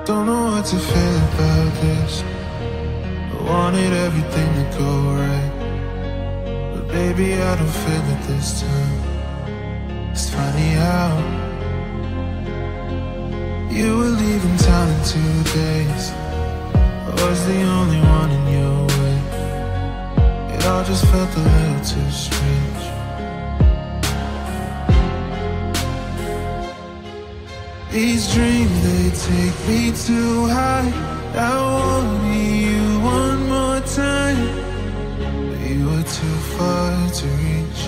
Don't know what to feel about this. I wanted everything to go right, but baby, I don't feel it this time. It's funny how you were leaving town in 2 days. I was the only one in your way. It all just felt a little too strange. These dreams, they take me too high. I wanted you one more time, but you were too far to reach.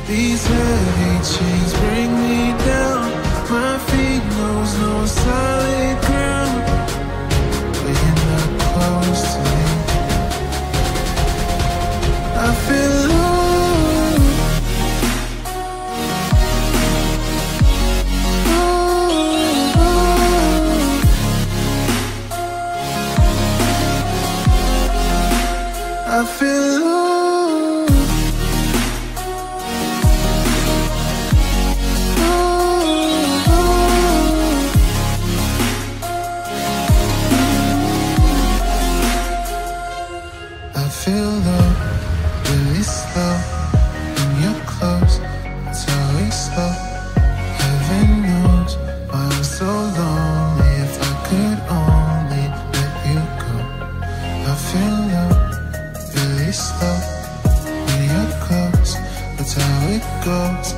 These heavy chains bring me down. My feet knows no solid ground, but you're not close to me. I feel low. I feel low. I feel low, really slow. When you're close, it's always slow. Heaven knows why I'm so lonely. If I could only let you go. I feel low, really slow. When you're close, that's how it goes.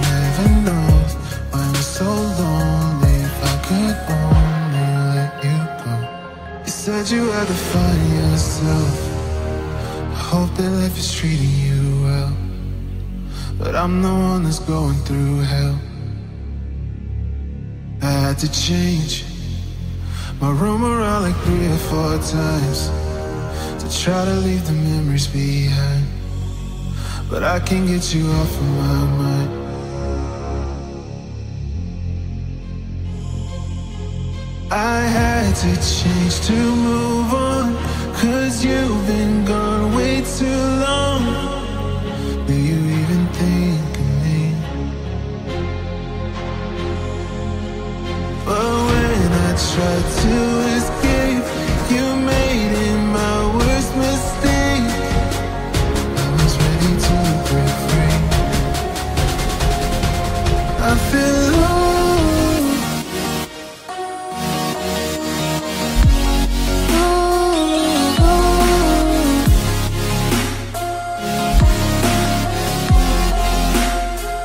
Never knows why I'm so lonely. If I could only let you go. You said you had to find yourself. I hope that life is treating you well, but I'm the one that's going through hell. I had to change my room around like 3 or 4 times to try to leave the memories behind, but I can't get you off of my mind. I had to change to move on, 'cause you've been gone way too long. Do you even think of me? But when I tried to escape, you made it my worst mistake. I was ready to break free. I feel low.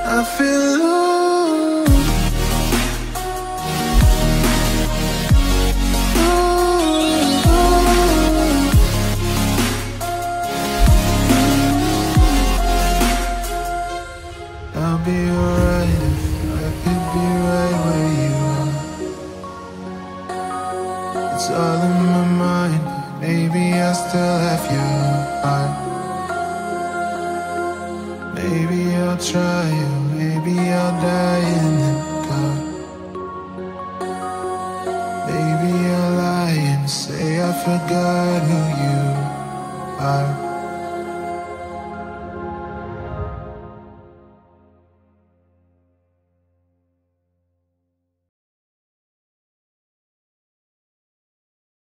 I feel low. I'll be alright if I could be right where you are. It's all in my mind, maybe I still have your heart. Maybe I'll try you, maybe I'll die in the car. Maybe I'll lie and say I forgot who you are.